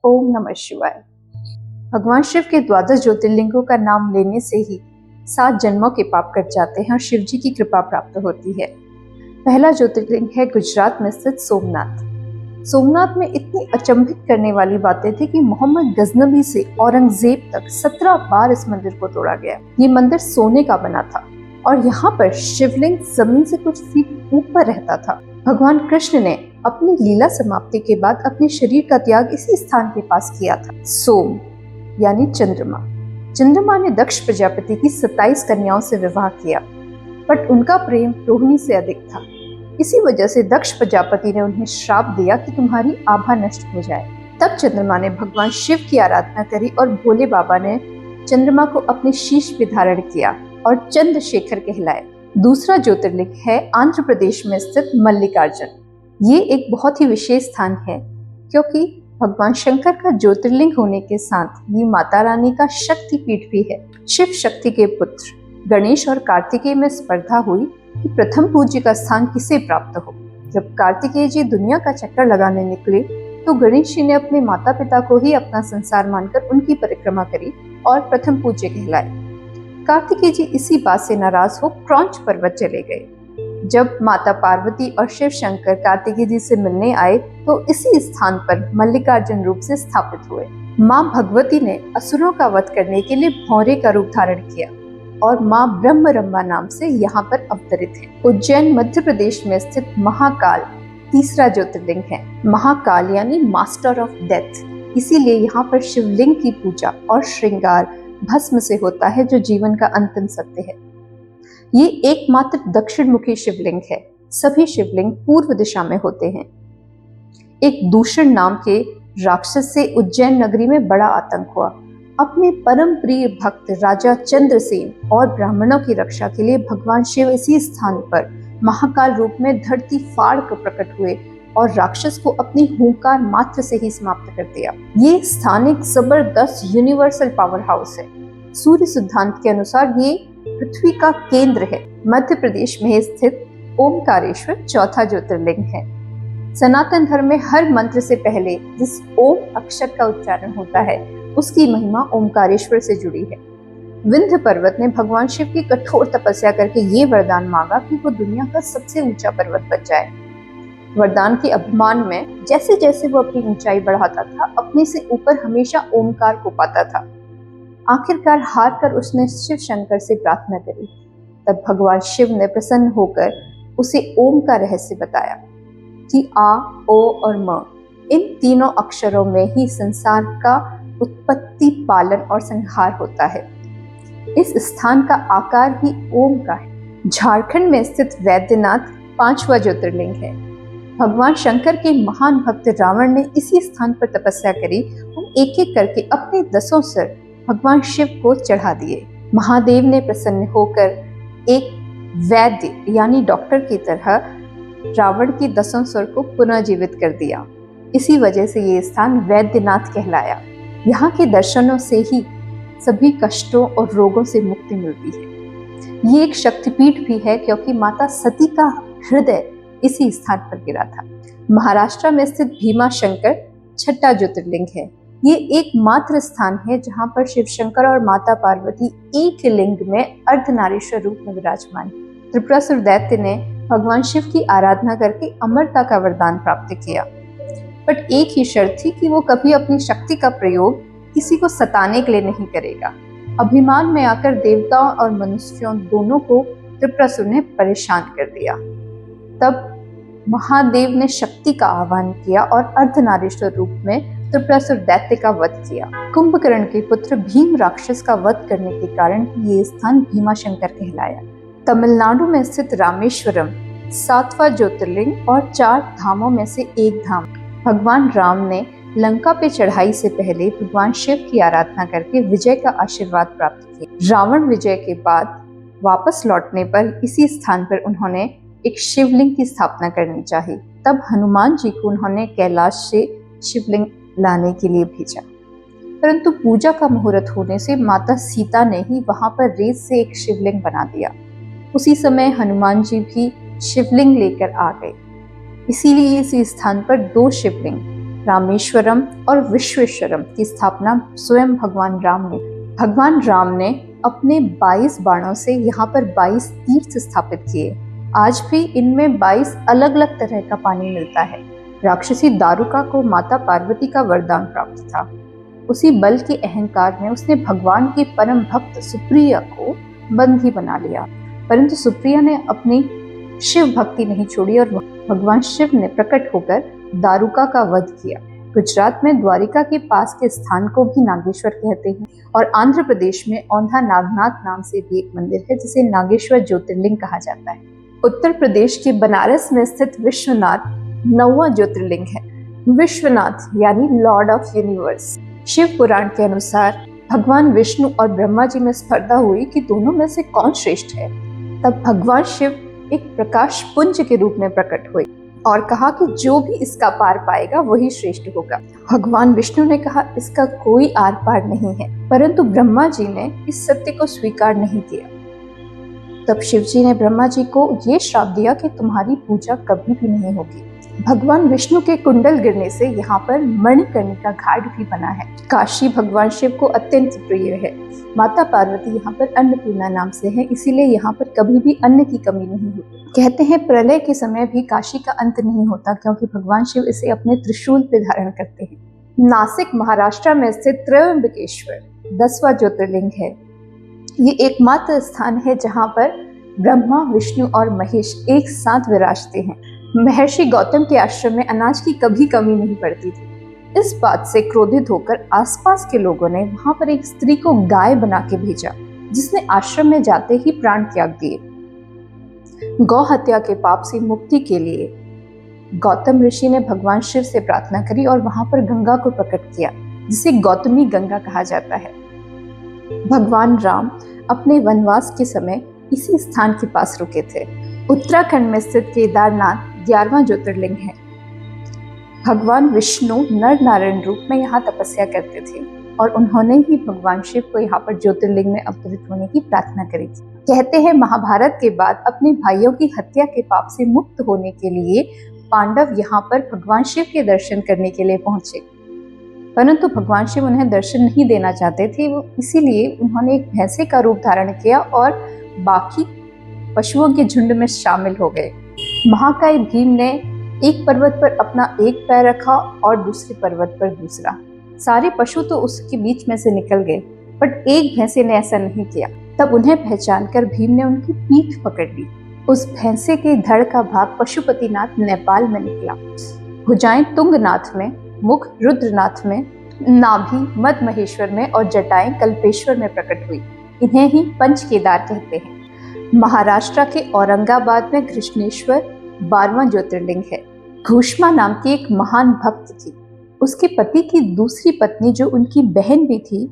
ओम नमः शिवाय। भगवान शिव के द्वादश ज्योतिर्लिंगों का नाम लेने से ही 7 जन्मों के पाप कट जाते हैं और शिव जी की कृपा प्राप्त होती है। पहला ज्योतिर्लिंग है गुजरात में स्थित सोमनाथ। सोमनाथ में इतनी अचंभित करने वाली बातें थी कि मोहम्मद गजनबी से औरंगजेब तक 17 बार इस मंदिर को तोड़ा गया। ये मंदिर सोने का बना था और यहाँ पर शिवलिंग जमीन से कुछ फीट ऊपर रहता था। भगवान कृष्ण ने अपनी लीला समाप्ति के बाद अपने शरीर का त्याग इसी स्थान के पास किया था। सोम यानी चंद्रमा। चंद्रमा ने दक्ष प्रजापति की 27 कन्याओं से विवाह किया, बट उनका प्रेम रोहिणी से अधिक था। इसी वजह से दक्ष प्रजापति ने उन्हें श्राप दिया कि तुम्हारी आभा नष्ट हो जाए। तब चंद्रमा ने भगवान शिव की आराधना करी और भोले बाबा ने चंद्रमा को अपने शीश पे धारण किया और चंद्रशेखर कहलाए। दूसरा ज्योतिर्लिंग है आंध्र प्रदेश में स्थित मल्लिकार्जुन। ये एक बहुत ही विशेष स्थान है क्योंकि भगवान शंकर का ज्योतिर्लिंग होने के साथ ये माता रानी का शक्ति पीठ भी है। शिव शक्ति के पुत्र गणेश और कार्तिकेय में स्पर्धा हुई कि प्रथम पूज्य का स्थान किसे प्राप्त हो। जब कार्तिकेय जी दुनिया का चक्कर लगाने निकले तो गणेश जी ने अपने माता पिता को ही अपना संसार मानकर उनकी परिक्रमा करी और प्रथम पूज्य कहलाए। कार्तिकेय जी इसी बात से नाराज हो क्रौंच पर्वत चले गए। जब माता पार्वती और शिव शंकर कार्तिकेय जी से मिलने आए तो इसी स्थान पर मल्लिकार्जुन रूप से स्थापित हुए। माँ भगवती ने असुरों का वध करने के लिए भौरे का रूप धारण किया और माँ ब्रह्मरंभा नाम से यहाँ पर अवतरित है। उज्जैन मध्य प्रदेश में स्थित महाकाल तीसरा ज्योतिर्लिंग है। महाकाल यानी मास्टर ऑफ डेथ, इसीलिए यहाँ पर शिवलिंग की पूजा और श्रृंगार भस्म से होता है जो जीवन का अंतिम सत्य है। ये एकमात्र दक्षिण मुखी शिवलिंग है। सभी शिवलिंग पूर्व दिशा में होते हैं। एक दूषण नाम के राक्षस से उज्जैन नगरी में बड़ा आतंक हुआ। अपने परम प्रिय भक्त राजा चंद्रसेन और ब्राह्मणों की रक्षा के लिए भगवान शिव इसी स्थान पर महाकाल रूप में धरती फाड़ कर प्रकट हुए और राक्षस को अपनी हुंकार मात्र से ही समाप्त कर दिया। ये स्थान एक जबरदस्त यूनिवर्सल पावर हाउस है। सूर्य सिद्धांत के अनुसार ये पृथ्वी का केंद्र है। मध्य प्रदेश में स्थित ओमकारेश्वर चौथा ज्योतिर्लिंग है। सनातन धर्म में हर मंत्र से पहले जिस ओम अक्षर का उच्चारण होता है उसकी महिमा ओमकारेश्वर से जुड़ी है। विंध्य पर्वत ने भगवान शिव की कठोर तपस्या करके ये वरदान मांगा कि वो दुनिया का सबसे ऊंचा पर्वत बन जाए। वरदान के अभिमान में जैसे जैसे वो अपनी ऊंचाई बढ़ाता था, अपने से ऊपर हमेशा ओमकार को पाता था। आखिरकार हार कर उसने शिव शंकर से प्रार्थना करी। तब भगवान शिव ने प्रसन्न होकर उसे ओम का रहस्य बताया कि आ, ओ और म इन तीनों अक्षरों में ही संसार का उत्पत्ति, पालन और संहार होता है। इस स्थान का आकार ही ओम का है। झारखंड में स्थित वैद्यनाथ 5वां ज्योतिर्लिंग है। भगवान शंकर के महान भक्त रावण ने इसी स्थान पर तपस्या करी और एक एक करके अपने 10 सिर भगवान शिव को चढ़ा दिए। महादेव ने प्रसन्न होकर एक वैद्य यानी डॉक्टर की तरह रावण की 10 सिर को पुनः जीवित कर दिया। इसी वजह से ये स्थान वैद्यनाथ कहलाया। यहाँ के दर्शनों से ही सभी कष्टों और रोगों से मुक्ति मिलती है। ये एक शक्तिपीठ भी है क्योंकि माता सती का हृदय इसी स्थान पर गिरा था। महाराष्ट्र में स्थित भीमा शंकर 6ठा ज्योतिर्लिंग है। ये एकमात्र स्थान है जहाँ पर शिव शंकर और माता पार्वती एक लिंग में अर्धनारीश्वर रूप में विराजमान। त्रिपुरासुर दैत्य ने भगवान शिव की आराधना करके अमरता का वरदान प्राप्त किया, बट एक ही शर्त थी कि वो कभी अपनी शक्ति का प्रयोग किसी को सताने के लिए नहीं करेगा। अभिमान में आकर देवताओं और मनुष्यों दोनों को त्रिपुरासुर ने परेशान कर दिया। तब महादेव ने शक्ति का आह्वान किया और अर्धनारीश्वर रूप में त्रिपुरासुर दैत्य का वध किया। कुंभकर्ण के पुत्र भीम राक्षस का वध करने के कारण ये स्थान भीमाशंकर कहलाया। तमिलनाडु में स्थित रामेश्वरम 7वां ज्योतिर्लिंग और 4 धामों में से एक धाम। भगवान राम ने लंका पे चढ़ाई से पहले भगवान शिव की आराधना करके विजय का आशीर्वाद प्राप्त किया। रावण विजय के बाद वापस लौटने पर इसी स्थान पर उन्होंने एक शिवलिंग की स्थापना करनी चाहिए। तब हनुमान जी को उन्होंने कैलाश से शिवलिंग लाने के लिए भेजा, परंतु पूजा का मुहूर्त होने से माता सीता ने ही वहां पर रेत से एक शिवलिंग बना दिया। उसी समय हनुमान जी भी शिवलिंग लेकर आ गए। इसीलिए इस स्थान पर 2 शिवलिंग रामेश्वरम और विश्वेश्वरम की स्थापना स्वयं भगवान राम ने अपने 22 बाणों से यहाँ पर 22 तीर्थ स्थापित किए। आज भी इनमें 22 अलग अलग तरह का पानी मिलता है। राक्षसी दारुका को माता पार्वती का वरदान प्राप्त था। उसी बल के अहंकार में उसने भगवान की परम भक्त सुप्रिया को बंदी बना लिया, परंतु सुप्रिया ने अपनी शिव भक्ति नहीं छोड़ी और भगवान शिव ने प्रकट होकर दारुका का वध किया। गुजरात में द्वारिका के पास के स्थान को भी नागेश्वर कहते हैं और आंध्र प्रदेश में औंधा नागनाथ नाम से भी एक मंदिर है जिसे नागेश्वर ज्योतिर्लिंग कहा जाता है। उत्तर प्रदेश के बनारस में स्थित विश्वनाथ 9वां ज्योतिर्लिंग है। विश्वनाथ यानी लॉर्ड ऑफ यूनिवर्स। शिव पुराण के अनुसार भगवान विष्णु और ब्रह्मा जी में स्पर्धा हुई कि दोनों में से कौन श्रेष्ठ है। तब भगवान शिव एक प्रकाश पुंज के रूप में प्रकट हुए और कहा कि जो भी इसका पार पाएगा वही श्रेष्ठ होगा। भगवान विष्णु ने कहा इसका कोई आर पार नहीं है, परंतु ब्रह्मा जी ने इस सत्य को स्वीकार नहीं किया। तब शिव जी ने ब्रह्मा जी को ये श्राप दिया कि तुम्हारी पूजा कभी भी नहीं होगी। भगवान विष्णु के कुंडल गिरने से यहाँ पर मणिकर्णिका घाट भी बना है। काशी भगवान शिव को अत्यंत प्रिय है। माता पार्वती यहाँ पर अन्नपूर्णा नाम से है, इसीलिए यहाँ पर कभी भी अन्न की कमी नहीं होती। कहते हैं प्रलय के समय भी काशी का अंत नहीं होता, क्योंकि भगवान शिव इसे अपने त्रिशूल पे धारण करते हैं। नासिक महाराष्ट्र में स्थित त्र्यंबकेश्वर 10वां ज्योतिर्लिंग है। ये एकमात्र स्थान है जहाँ पर ब्रह्मा, विष्णु और महेश एक साथ विराजते हैं। महर्षि गौतम के आश्रम में अनाज की कभी कमी नहीं पड़ती थी। इस बात से क्रोधित होकर आसपास के लोगों ने वहां पर एक स्त्री को गाय बना के भेजा, जिसने आश्रम में जाते ही प्राण त्याग दिए। गौ हत्या के पाप से मुक्ति के लिए गौतम ऋषि ने भगवान शिव से प्रार्थना करी और वहां पर गंगा को प्रकट किया, जिसे गौतमी गंगा कहा जाता है। भगवान राम अपने वनवास के समय इसी स्थान के पास रुके थे। उत्तराखंड में स्थित केदारनाथ 11वां ज्योतिर्लिंग है। भगवान विष्णु नर नारायण रूप में यहाँ तपस्या करते थे और उन्होंने ही भगवान शिव को यहाँ पर ज्योतिर्लिंग में अवतरित होने की प्रार्थना करी थी। कहते हैं महाभारत के बाद अपने भाइयों की हत्या के पाप से मुक्त होने के लिए पांडव यहाँ पर भगवान शिव के दर्शन करने के लिए पहुंचे, परंतु भगवान शिव उन्हें दर्शन नहीं देना चाहते थे। वो इसीलिए उन्होंने एक भैंसे का रूप धारण किया और बाकी पशुओं के झुंड में शामिल हो गए। महाकाय भीम ने एक पर्वत पर अपना एक पैर रखा और दूसरे पर्वत पर दूसरा। सारे पशु तो उसके बीच में से निकल गए, बट एक भैंसे ने ऐसा नहीं किया। तब उन्हें पहचान कर भीम ने उनकी पीठ पकड़ ली। उस भैंसे के धड़ का भाग पशुपतिनाथ नेपाल में निकला। भुजाएं तुंगनाथ में, मुख रुद्रनाथ में, नाभि मद महेश्वर में और जटाएं कल्पेश्वर में प्रकट हुई। इन्हें ही पंच केदार कहते हैं। महाराष्ट्र के औरंगाबाद में कृष्णेश्वर 12वां ज्योतिर्लिंग है। घूष्मा नाम की एक महान भक्त थी। उसके पति की दूसरी पत्नी, जो उनकी बहन भी थी,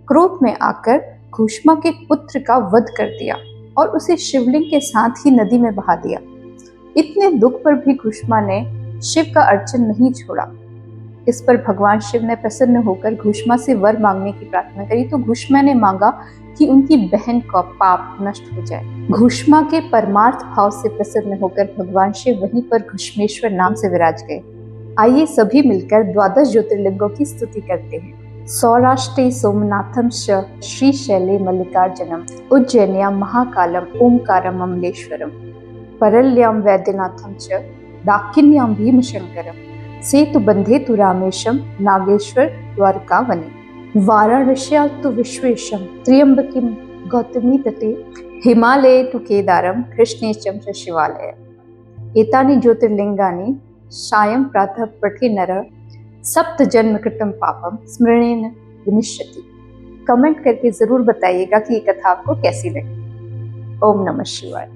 क्रोध में आकर घूष्मा के पुत्र का वध कर दिया और उसे शिवलिंग के साथ ही नदी में बहा दिया। इतने दुख पर भी घूष्मा ने शिव का अर्चन नहीं छोड़ा। इस पर भगवान शिव ने प्रसन्न होकर घूष्मा से वर मांगने की प्रार्थना करी, तो घूष्मा ने मांगा कि उनकी बहन का पाप नष्ट हो जाए। घूष्मा के परमार्थ भाव से प्रसन्न होकर भगवान शिव वहीं पर घुष्मेश्वर नाम से विराज गए। आइए सभी मिलकर 12 ज्योतिर्लिंगों की स्तुति करते हैं। सौराष्ट्रे सोमनाथम श्रीशैले मल्लिकार्जुनम, उज्जैन्याम महाकालम ओमकारम अमलेश्वरम, परल्याम वैद्यनाथम च दाकिन्याम भीमशंकरम, सेतु बंधे तु रामेशम नागेश्वर द्वारका वने, वाराणस्या तु विश्वेशम त्र्यंबकीम गौतमी तटे, हिमालये तु केदारम कृष्णेशम च शिवालय। एतानि ज्योतिर्लिंगानि सायं प्रातः पठे नरः सप्त जन्म कृतं पापम स्मरणेन विनिश्यति। कमेंट करके जरूर बताइएगा कि ये कथा आपको कैसी लगी। ओम नमः शिवाय।